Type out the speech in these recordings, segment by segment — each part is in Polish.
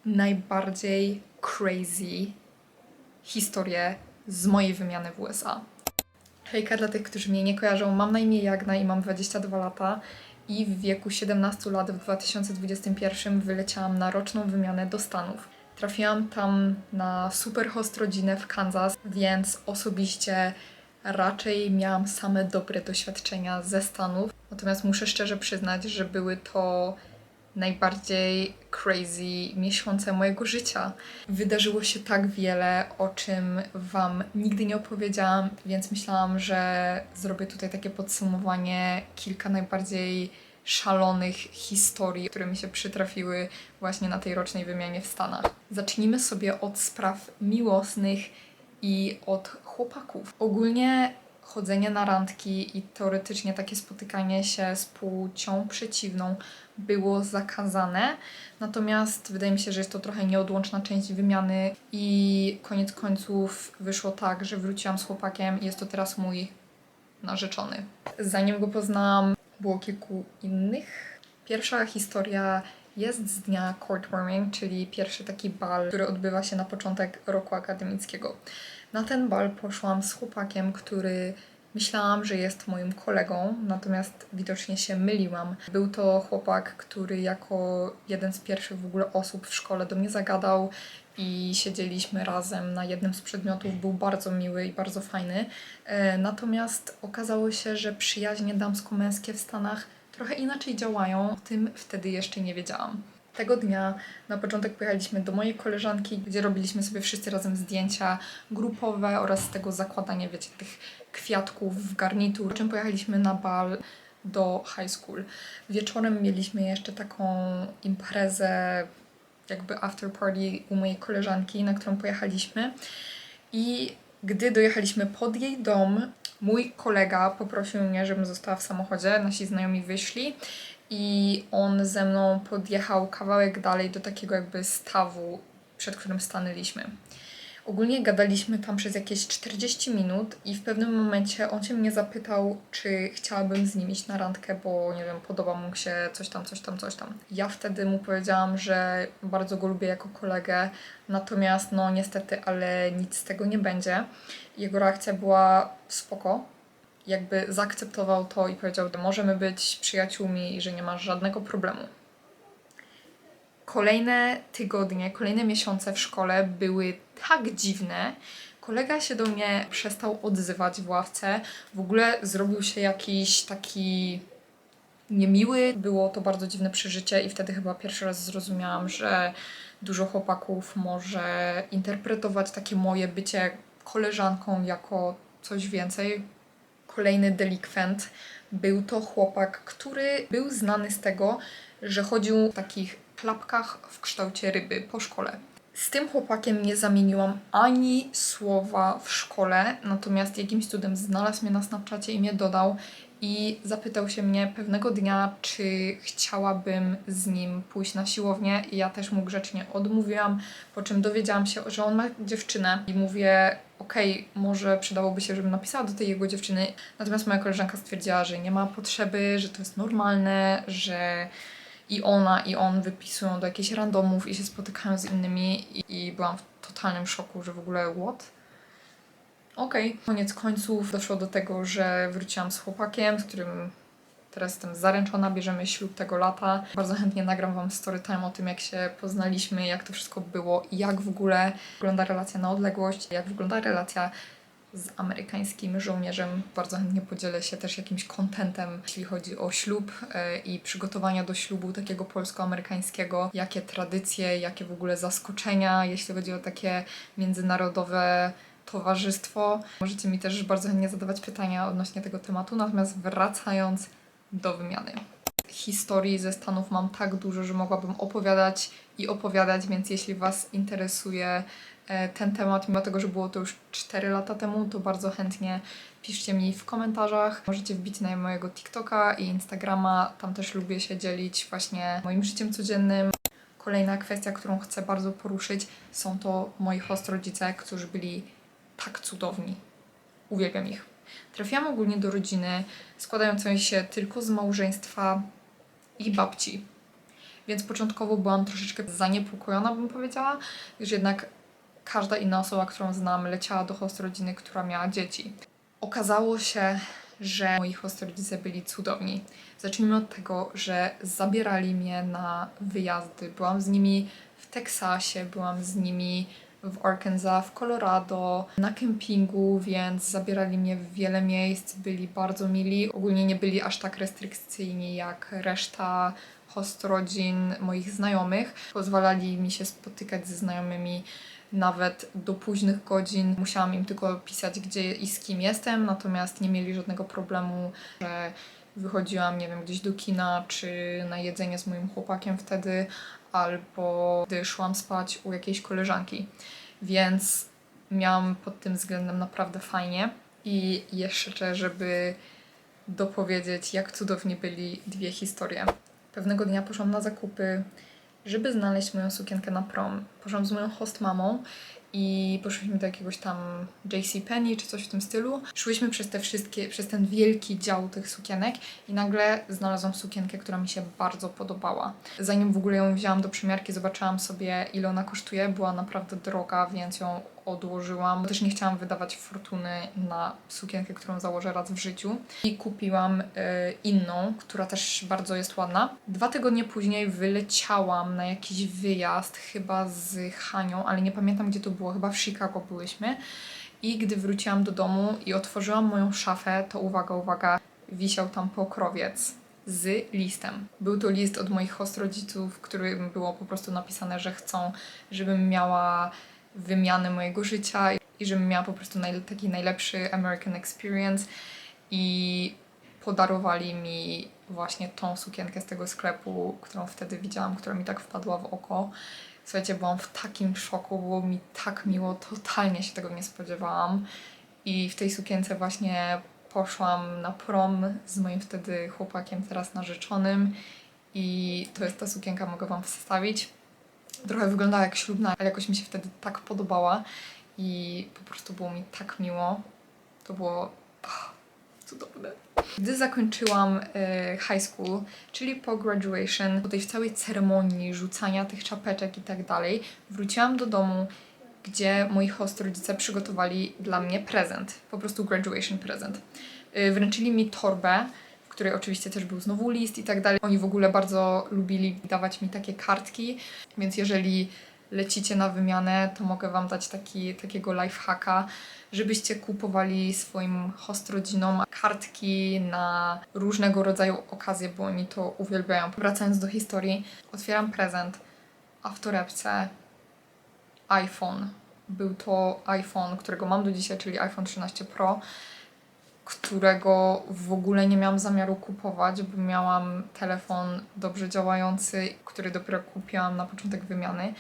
najbardziej crazy historię z mojej wymiany w USA. Hejka dla tych, którzy mnie nie kojarzą. Mam na imię Jagna i mam 22 lata i w wieku 17 lat w 2021 wyleciałam na roczną wymianę do Stanów. Trafiłam tam na super host rodzinę w Kansas, więc osobiście raczej miałam same dobre doświadczenia ze Stanów. Natomiast muszę szczerze przyznać, że były to najbardziej crazy miesiące mojego życia. Wydarzyło się tak wiele, o czym Wam nigdy nie opowiedziałam, więc myślałam, że zrobię tutaj takie podsumowanie, kilka najbardziej szalonych historii, które mi się przytrafiły właśnie na tej rocznej wymianie w Stanach. Zacznijmy sobie od spraw miłosnych i od chłopaków. Ogólnie chodzenie na randki i teoretycznie takie spotykanie się z płcią przeciwną było zakazane, natomiast wydaje mi się, że jest to trochę nieodłączna część wymiany i koniec końców wyszło tak, że wróciłam z chłopakiem i jest to teraz mój narzeczony. Zanim go poznałam, było kilku innych. Pierwsza historia jest z dnia courtwarming, czyli pierwszy taki bal, który odbywa się na początek roku akademickiego. Na ten bal poszłam z chłopakiem, który myślałam, że jest moim kolegą, natomiast widocznie się myliłam. Był to chłopak, który jako jeden z pierwszych w ogóle osób w szkole do mnie zagadał i siedzieliśmy razem na jednym z przedmiotów. Był bardzo miły i bardzo fajny. Natomiast okazało się, że przyjaźnie damsko-męskie w Stanach trochę inaczej działają. O tym wtedy jeszcze nie wiedziałam. Tego dnia na początek pojechaliśmy do mojej koleżanki, gdzie robiliśmy sobie wszyscy razem zdjęcia grupowe oraz z tego zakładanie, wiecie, tych kwiatków w garnitur. Po czym pojechaliśmy na bal do high school. Wieczorem mieliśmy jeszcze taką imprezę, jakby after party u mojej koleżanki, na którą pojechaliśmy. I gdy dojechaliśmy pod jej dom, mój kolega poprosił mnie, żebym została w samochodzie. Nasi znajomi wyszli i on ze mną podjechał kawałek dalej do takiego jakby stawu, przed którym stanęliśmy. Ogólnie gadaliśmy tam przez jakieś 40 minut i w pewnym momencie on się mnie zapytał, czy chciałabym z nim iść na randkę, bo nie wiem, podoba mu się coś tam, coś tam, coś tam. Ja wtedy mu powiedziałam, że bardzo go lubię jako kolegę, natomiast no niestety, ale nic z tego nie będzie. Jego reakcja była spoko, jakby zaakceptował to i powiedział, że możemy być przyjaciółmi i że nie ma żadnego problemu. Kolejne tygodnie, kolejne miesiące w szkole były tak dziwne. Kolega się do mnie przestał odzywać w ławce. W ogóle zrobił się jakiś taki niemiły. Było to bardzo dziwne przeżycie i wtedy chyba pierwszy raz zrozumiałam, że dużo chłopaków może interpretować takie moje bycie koleżanką jako coś więcej. Kolejny delikwent. Był to chłopak, który był znany z tego, że chodził w takich klapkach w kształcie ryby po szkole. Z tym chłopakiem nie zamieniłam ani słowa w szkole, natomiast jakimś cudem znalazł mnie na Snapchacie i mnie dodał i zapytał się mnie pewnego dnia, czy chciałabym z nim pójść na siłownię i ja też mu grzecznie odmówiłam, po czym dowiedziałam się, że on ma dziewczynę i mówię, okej, może przydałoby się, żebym napisała do tej jego dziewczyny, natomiast moja koleżanka stwierdziła, że nie ma potrzeby, że to jest normalne, że i ona i on wypisują do jakichś randomów i się spotykają z innymi i byłam w totalnym szoku, że w ogóle what? Okej. Koniec końców doszło do tego, że wróciłam z chłopakiem, z którym teraz jestem zaręczona, bierzemy ślub tego lata. Bardzo chętnie nagram Wam story time o tym, jak się poznaliśmy, jak to wszystko było i jak w ogóle wygląda relacja na odległość, jak wygląda relacja z amerykańskim żołnierzem. Bardzo chętnie podzielę się też jakimś kontentem, jeśli chodzi o ślub i przygotowania do ślubu takiego polsko-amerykańskiego. Jakie tradycje, jakie w ogóle zaskoczenia, jeśli chodzi o takie międzynarodowe towarzystwo. Możecie mi też bardzo chętnie zadawać pytania odnośnie tego tematu, natomiast wracając do wymiany. Historii ze Stanów mam tak dużo, że mogłabym opowiadać i opowiadać, więc jeśli Was interesuje ten temat, mimo tego, że było to już 4 lata temu, to bardzo chętnie piszcie mi w komentarzach. Możecie wbić na mojego TikToka i Instagrama, tam też lubię się dzielić właśnie moim życiem codziennym. Kolejna kwestia, którą chcę bardzo poruszyć, są to moi host rodzice, którzy byli tak cudowni. Uwielbiam ich. Trafiłam ogólnie do rodziny składającej się tylko z małżeństwa i babci. Więc początkowo byłam troszeczkę zaniepokojona, bym powiedziała, gdyż jednak każda inna osoba, którą znam, leciała do host rodziny, która miała dzieci. Okazało się, że moi host rodzice byli cudowni. Zacznijmy od tego, że zabierali mnie na wyjazdy. Byłam z nimi w Teksasie, byłam z nimi w Arkansas, w Colorado, na kempingu, więc zabierali mnie w wiele miejsc, byli bardzo mili. Ogólnie nie byli aż tak restrykcyjni jak reszta host rodzin moich znajomych. Pozwalali mi się spotykać ze znajomymi nawet do późnych godzin. Musiałam im tylko pisać, gdzie i z kim jestem, natomiast nie mieli żadnego problemu, że wychodziłam, nie wiem, gdzieś do kina, czy na jedzenie z moim chłopakiem wtedy, albo gdy szłam spać u jakiejś koleżanki. Więc miałam pod tym względem naprawdę fajnie. I jeszcze, żeby dopowiedzieć, jak cudownie byli dwie historie. Pewnego dnia poszłam na zakupy, żeby znaleźć moją sukienkę na prom. Poszłam z moją host mamą i poszliśmy do jakiegoś tam JCPenney czy coś w tym stylu. Szłyśmy przez ten wielki dział tych sukienek i nagle znalazłam sukienkę, która mi się bardzo podobała. Zanim w ogóle ją wzięłam do przymiarki, zobaczyłam sobie, ile ona kosztuje. Była naprawdę droga, więc ją odłożyłam. Też nie chciałam wydawać fortuny na sukienkę, którą założę raz w życiu. I kupiłam inną, która też bardzo jest ładna. 2 tygodnie później wyleciałam na jakiś wyjazd, chyba z Hanią, ale nie pamiętam, gdzie to było. Chyba w Chicago byłyśmy. I gdy wróciłam do domu i otworzyłam moją szafę, to uwaga, wisiał tam pokrowiec z listem. Był to list od moich host rodziców, w którym było po prostu napisane, że chcą, żebym miała wymianę mojego życia i żebym miała po prostu taki najlepszy American Experience i podarowali mi właśnie tą sukienkę z tego sklepu, którą wtedy widziałam, która mi tak wpadła w oko. Słuchajcie, byłam w takim szoku, było mi tak miło, totalnie się tego nie spodziewałam i w tej sukience właśnie poszłam na prom z moim wtedy chłopakiem, teraz narzeczonym i to jest ta sukienka, mogę Wam wstawić. Trochę wyglądała jak ślubna, ale jakoś mi się wtedy tak podobała i po prostu było mi tak miło. To było cudowne. Gdy zakończyłam high school, czyli po graduation, po tej całej ceremonii rzucania tych czapeczek i tak dalej, wróciłam do domu, gdzie moi host rodzice przygotowali dla mnie prezent, po prostu graduation prezent. Wręczyli mi torbę, w której oczywiście też był znowu list i tak dalej. Oni w ogóle bardzo lubili dawać mi takie kartki, więc jeżeli lecicie na wymianę, to mogę Wam dać takiego lifehacka, żebyście kupowali swoim host rodzinom kartki na różnego rodzaju okazje, bo oni to uwielbiają. Wracając do historii, otwieram prezent, a w torebce iPhone. Był to iPhone, którego mam do dzisiaj, czyli iPhone 13 Pro, którego w ogóle nie miałam zamiaru kupować, bo miałam telefon dobrze działający, który dopiero kupiłam na początek wymiany.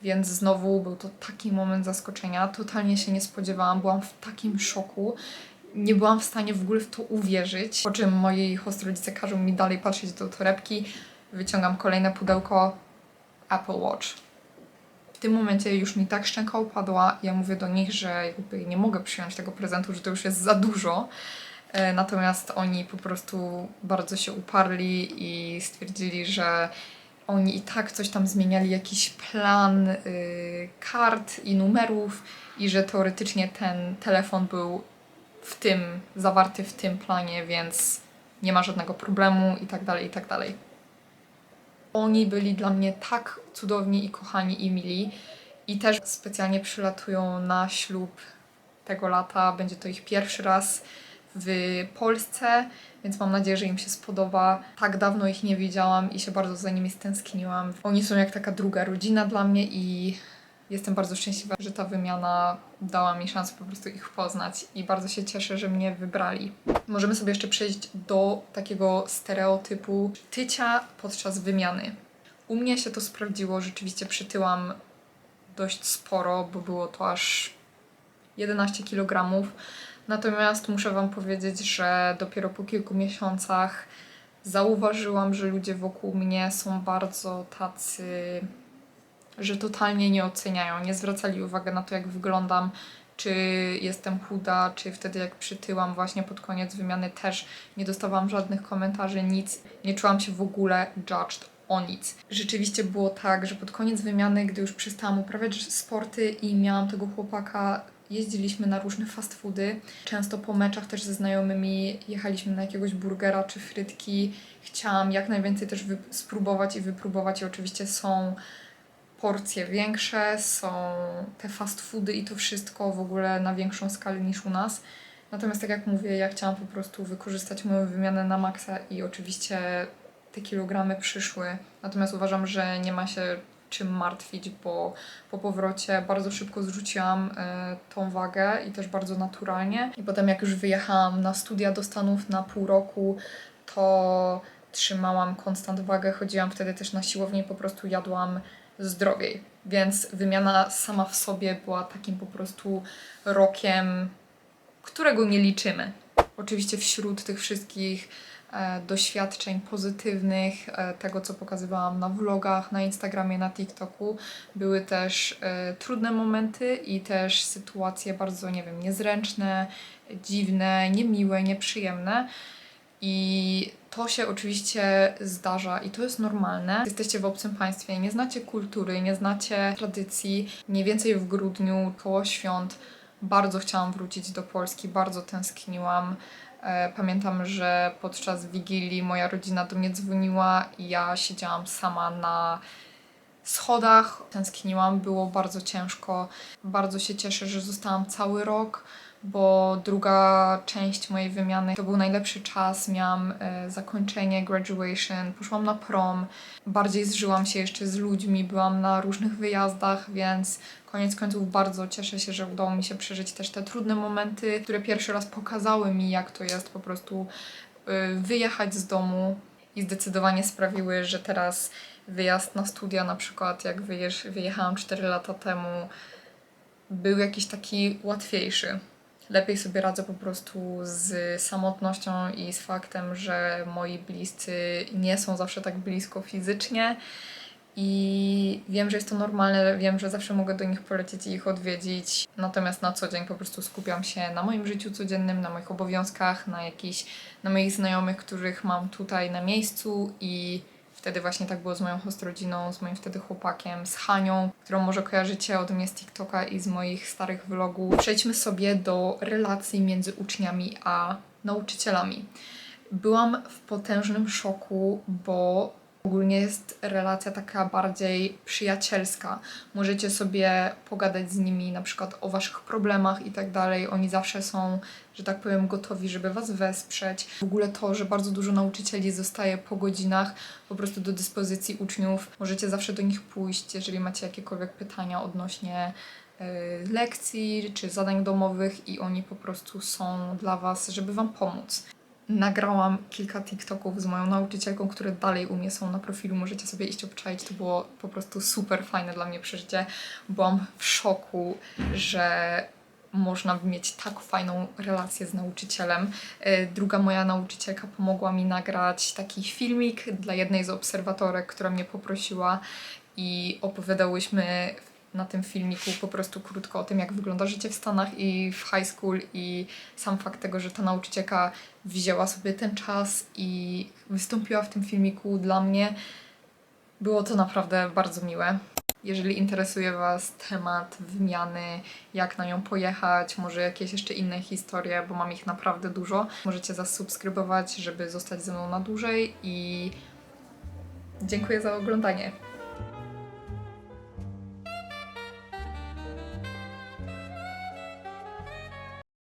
Więc znowu był to taki moment zaskoczenia. Totalnie się nie spodziewałam, byłam w takim szoku. Nie byłam w stanie w ogóle w to uwierzyć. Po czym moi host rodzice każą mi dalej patrzeć do torebki. Wyciągam kolejne pudełko Apple Watch. W tym momencie już mi tak szczęka upadła. Ja mówię do nich, że jakby nie mogę przyjąć tego prezentu, że to już jest za dużo. Natomiast oni po prostu bardzo się uparli i stwierdzili, że oni i tak coś tam zmieniali, jakiś plan kart i numerów i że teoretycznie ten telefon był zawarty w tym planie, więc nie ma żadnego problemu i tak dalej, i tak dalej. Oni byli dla mnie tak cudowni i kochani i mili i też specjalnie przylatują na ślub tego lata. Będzie to ich pierwszy raz w Polsce, więc mam nadzieję, że im się spodoba. Tak dawno ich nie widziałam i się bardzo za nimi stęskniłam. Oni są jak taka druga rodzina dla mnie i jestem bardzo szczęśliwa, że ta wymiana dała mi szansę po prostu ich poznać i bardzo się cieszę, że mnie wybrali. Możemy sobie jeszcze przejść do takiego stereotypu tycia podczas wymiany. U mnie się to sprawdziło, rzeczywiście przytyłam dość sporo, bo było to aż 11 kg. Natomiast muszę Wam powiedzieć, że dopiero po kilku miesiącach zauważyłam, że ludzie wokół mnie są bardzo tacy, że totalnie nie oceniają, nie zwracali uwagi na to, jak wyglądam, czy jestem chuda, czy wtedy jak przytyłam właśnie pod koniec wymiany też nie dostawałam żadnych komentarzy, nic. Nie czułam się w ogóle judged o nic. Rzeczywiście było tak, że pod koniec wymiany, gdy już przestałam uprawiać sporty i miałam tego chłopaka, jeździliśmy na różne fast foody. Często po meczach też ze znajomymi jechaliśmy na jakiegoś burgera czy frytki. Chciałam jak najwięcej też spróbować i wypróbować i oczywiście są porcje większe, są te fast foody i to wszystko w ogóle na większą skalę niż u nas. Natomiast tak jak mówię, ja chciałam po prostu wykorzystać moją wymianę na maksa i oczywiście te kilogramy przyszły. Natomiast uważam, że nie ma się czym martwić, bo po powrocie bardzo szybko zrzuciłam tą wagę i też bardzo naturalnie. I potem jak już wyjechałam na studia do Stanów na pół roku, to trzymałam konstant wagę, chodziłam wtedy też na siłownię i po prostu jadłam zdrowiej. Więc wymiana sama w sobie była takim po prostu rokiem, którego nie liczymy. Oczywiście wśród tych wszystkich doświadczeń pozytywnych, tego co pokazywałam na vlogach, na Instagramie, na TikToku, były też trudne momenty i też sytuacje bardzo, nie wiem, niezręczne, dziwne, niemiłe, nieprzyjemne. I to się oczywiście zdarza i to jest normalne. Jesteście w obcym państwie, nie znacie kultury, nie znacie tradycji. Mniej więcej w grudniu, koło świąt, bardzo chciałam wrócić do Polski, bardzo tęskniłam. Pamiętam, że podczas Wigilii moja rodzina do mnie dzwoniła i ja siedziałam sama na schodach. Tęskniłam, było bardzo ciężko. Bardzo się cieszę, że zostałam cały rok, bo druga część mojej wymiany to był najlepszy czas. Miałam zakończenie, graduation, poszłam na prom, bardziej zżyłam się jeszcze z ludźmi, byłam na różnych wyjazdach, więc koniec końców bardzo cieszę się, że udało mi się przeżyć też te trudne momenty, które pierwszy raz pokazały mi, jak to jest po prostu wyjechać z domu i zdecydowanie sprawiły, że teraz wyjazd na studia, na przykład jak wyjechałam 4 lata temu, był jakiś taki łatwiejszy. Lepiej sobie radzę po prostu z samotnością i z faktem, że moi bliscy nie są zawsze tak blisko fizycznie. I wiem, że jest to normalne, wiem, że zawsze mogę do nich polecieć i ich odwiedzić. Natomiast na co dzień po prostu skupiam się na moim życiu codziennym, na moich obowiązkach, na moich znajomych, których mam tutaj na miejscu i wtedy właśnie tak było z moją hostrodziną, z moim wtedy chłopakiem, z Hanią, którą może kojarzycie ode mnie z TikToka i z moich starych vlogów. Przejdźmy sobie do relacji między uczniami a nauczycielami. Byłam w potężnym szoku, bo ogólnie jest relacja taka bardziej przyjacielska. Możecie sobie pogadać z nimi na przykład o waszych problemach i tak dalej. Oni zawsze są, że tak powiem, gotowi, żeby was wesprzeć. W ogóle to, że bardzo dużo nauczycieli zostaje po godzinach po prostu do dyspozycji uczniów. Możecie zawsze do nich pójść, jeżeli macie jakiekolwiek pytania odnośnie lekcji czy zadań domowych i oni po prostu są dla was, żeby wam pomóc. Nagrałam kilka TikToków z moją nauczycielką, które dalej u mnie są na profilu, możecie sobie iść obczaić, to było po prostu super fajne dla mnie przeżycie. Byłam w szoku, że można mieć tak fajną relację z nauczycielem. Druga moja nauczycielka pomogła mi nagrać taki filmik dla jednej z obserwatorek, która mnie poprosiła i opowiadałyśmy na tym filmiku po prostu krótko o tym, jak wygląda życie w Stanach i w high school i sam fakt tego, że ta nauczycielka wzięła sobie ten czas i wystąpiła w tym filmiku dla mnie, było to naprawdę bardzo miłe. Jeżeli interesuje was temat wymiany, jak na nią pojechać, może jakieś jeszcze inne historie, bo mam ich naprawdę dużo, możecie zasubskrybować, żeby zostać ze mną na dłużej i dziękuję za oglądanie.